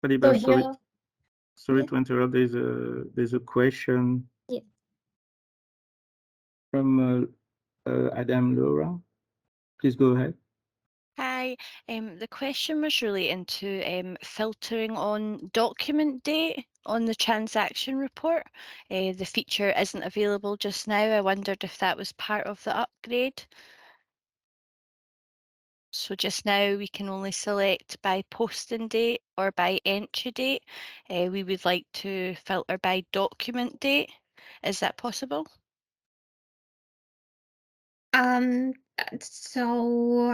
Pratibha, here, sorry yes, to interrupt. There's a question yes. from Adam Laura. Please go ahead. Hi, the question was relating to filtering on document date on the transaction report. The feature isn't available just now. I wondered if that was part of the upgrade. So just now we can only select by posting date or by entry date. We would like to filter by document date. Is that possible? So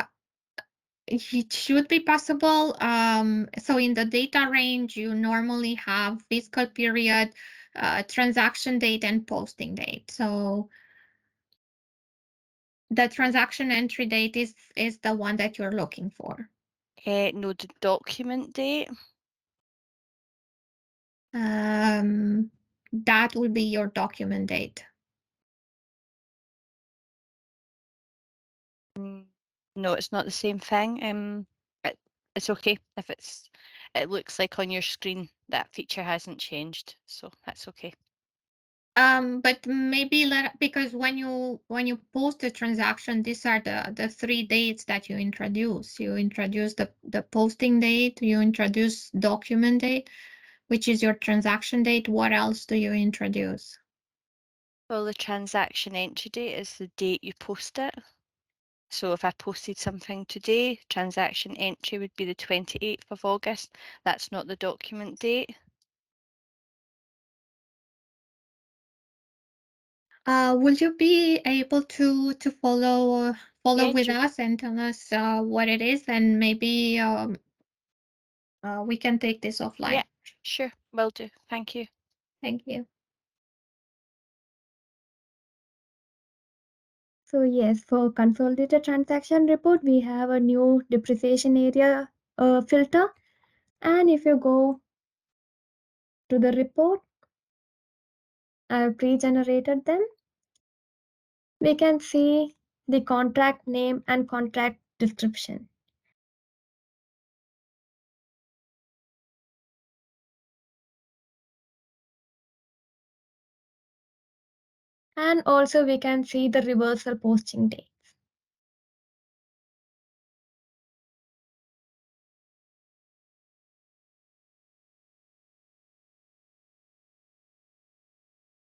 it should be possible. So in the data range, you normally have fiscal period, transaction date, and posting date. So the transaction entry date is the one that you're looking for. No, the document date. That will be your document date. No, it's not the same thing. It's okay if it looks like on your screen that feature hasn't changed, so that's okay. But maybe because when you post a transaction, these are the 3 dates that you introduce. You introduce the posting date, you introduce document date, which is your transaction date. What else do you introduce? Well, the transaction entry date is the date you post it. So if I posted something today, transaction entry would be the 28th of August. That's not the document date. Will you be able to follow Yeah, with sure. us and tell us what it is, and maybe we can take this offline. Yeah, sure, will do. Thank you. Thank you. So yes, for consolidated transaction report, we have a new depreciation area filter. And if you go to the report, I've pre-generated them. We can see the contract name and contract description. And also we can see the reversal posting dates.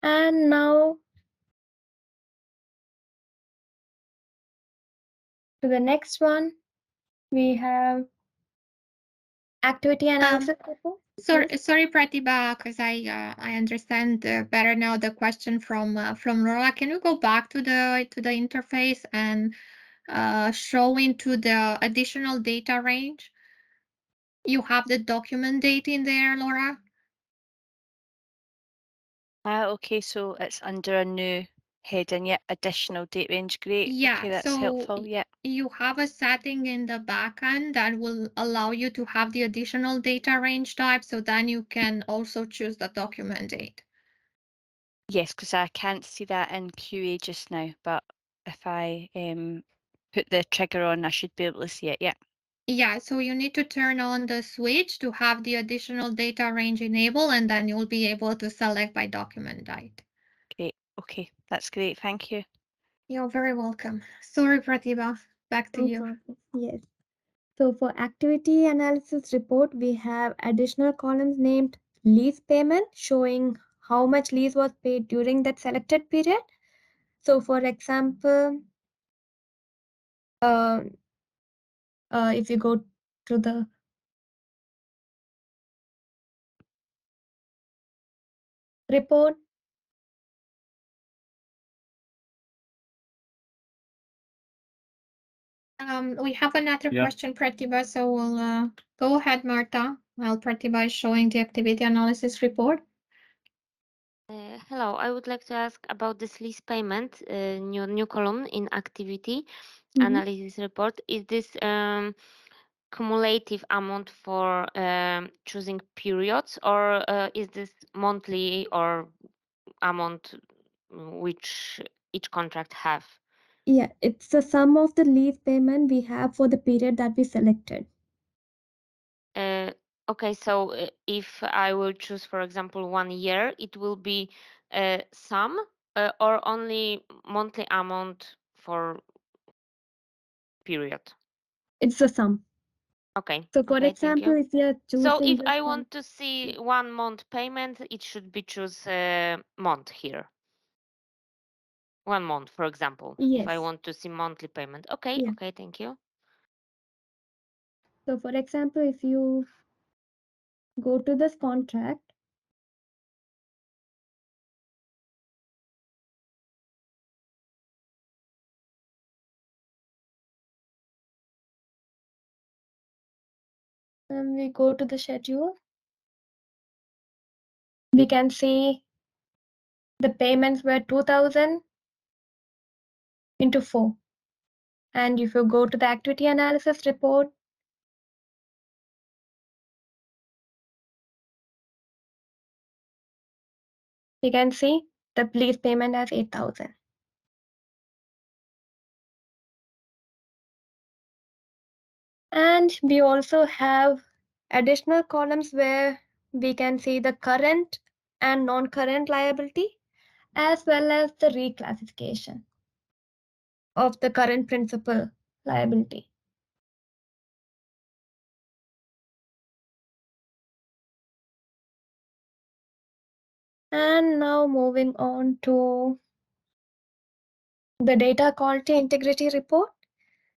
And now to the next one, we have activity analysis report. Sorry, Yes. sorry, Pratibha, because I understand better now the question from Laura. Can you go back to the interface and show into the additional data range? You have the document date in there, Laura? Okay, so it's under a new heading, yeah, additional date range. Great. Yeah, Okay, that's so helpful. Yeah. you have a setting in the backend that will allow you to have the additional data range type, so then you can also choose the document date. Yes, because I can't see that in QA just now, but if I put the trigger on, I should be able to see it. Yeah. Yeah, so you need to turn on the switch to have the additional data range enabled, and then you'll be able to select by document type. Great. Okay, that's great. Thank you. You're very welcome. Sorry, Pratibha. Back to No you. problem. Yes. So for activity analysis report, we have additional columns named lease payment, showing how much lease was paid during that selected period. So for example, uh, if you go to the report, We have another Yeah. question, Pratibha, so we'll go ahead, Marta, while Pratibha is showing the activity analysis report. Hello, I would like to ask about this lease payment, new column in activity analysis report. Is this cumulative amount for choosing periods, or is this monthly or amount which each contract have? Yeah, it's the sum of the lease payment we have for the period that we selected. Okay, so if I will choose, for example, 1 year, it will be sum or only monthly amount for period? It's the sum. Okay. So for Okay, thank example, you. if you are choosing So if this I one, want to see 1 month payment, it should be choose month here. 1 month, for example, if I yes. want to see monthly payment. Okay, Yeah. okay, thank you. So for example, if you go to this contract, and we go to the schedule, we can see the payments were 2000 into 4. And if you go to the activity analysis report, you can see the lease payment as 8,000. And we also have additional columns where we can see the current and non-current liability, as well as the reclassification of the current principal liability. And now moving on to the data quality integrity report.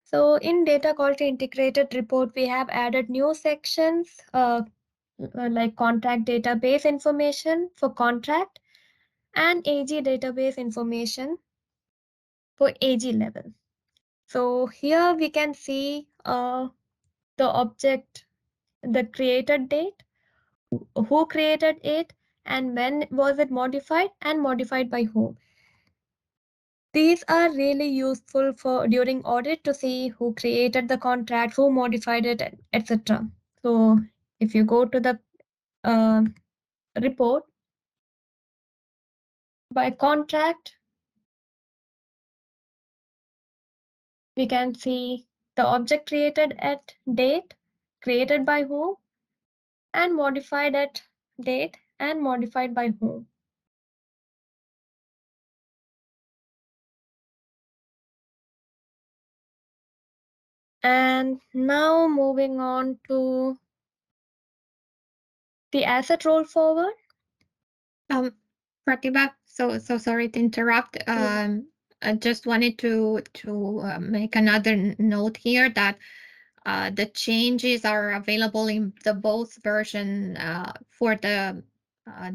So in data quality integrated report, we have added new sections like contract database information for contract and AG database information for AG level. So here we can see the object, the created date, who created it, and when was it modified, and modified by whom. These are really useful for during audit to see who created the contract, who modified it, etc. So if you go to the report by contract, we can see the object created at date, created by whom, and modified at date, and modified by whom. And now moving on to the asset roll forward. Pratibha, so sorry to interrupt. I just wanted to make another note here that the changes are available in the both version for the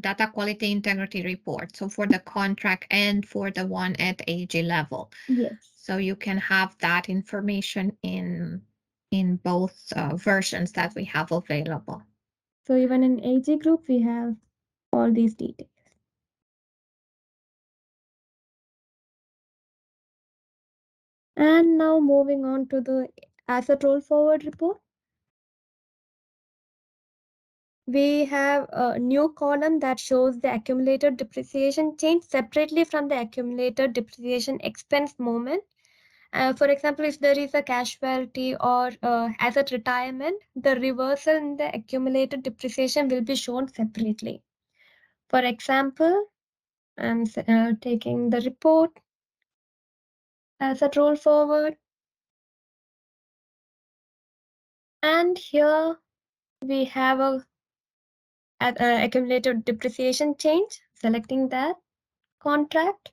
data quality integrity report. So for the contract and for the one at AG level. Yes. So you can have that information in both versions that we have available. So even in AG group, we have all these details. And now moving on to the asset roll forward report. We have a new column that shows the accumulated depreciation change separately from the accumulated depreciation expense movement. For example, if there is a casualty or asset retirement, the reversal in the accumulated depreciation will be shown separately. For example, I'm taking the report, asset roll forward, and here we have a accumulated depreciation change, selecting that contract.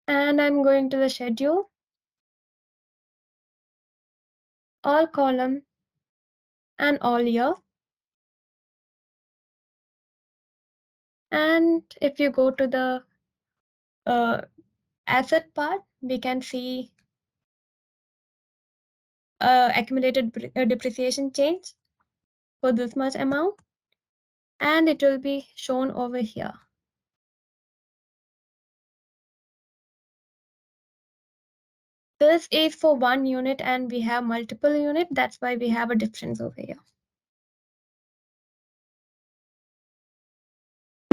And I'm going to the schedule, all column, and all year. And if you go to the asset part, we can see accumulated depreciation change for this much amount, and it will be shown over here. This is for one unit and we have multiple units. That's why we have a difference over here.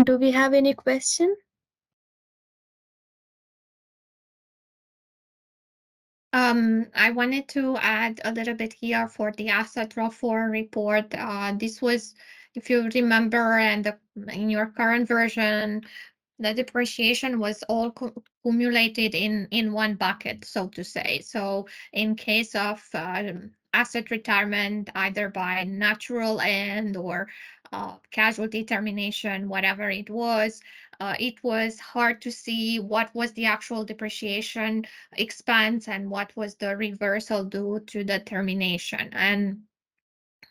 do we have any question? I wanted to add a little bit here for the asset raw report. This was, if you remember, and in your current version, the depreciation was all accumulated in one bucket, so to say. So in case of asset retirement, either by natural end or casualty termination, whatever it was hard to see what was the actual depreciation expense and what was the reversal due to the termination. And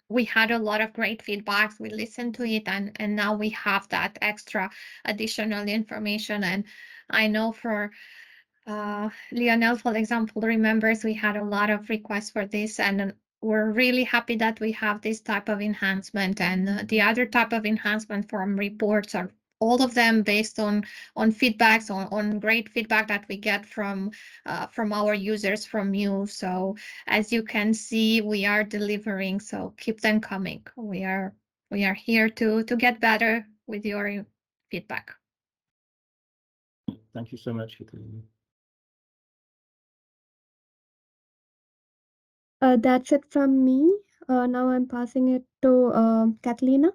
we had a lot of great feedbacks. We listened to it, and now we have that extra additional information. And I know for Lionel, for example, remembers we had a lot of requests for this, and we're really happy that we have this type of enhancement. And the other type of enhancement from reports are all of them based on feedbacks, on great feedback that we get from our users, from you. So as you can see, we are delivering. So keep them coming. We are here to get better with your feedback. Thank you so much, Katrina. That's it from me. Now I'm passing it to Catalina.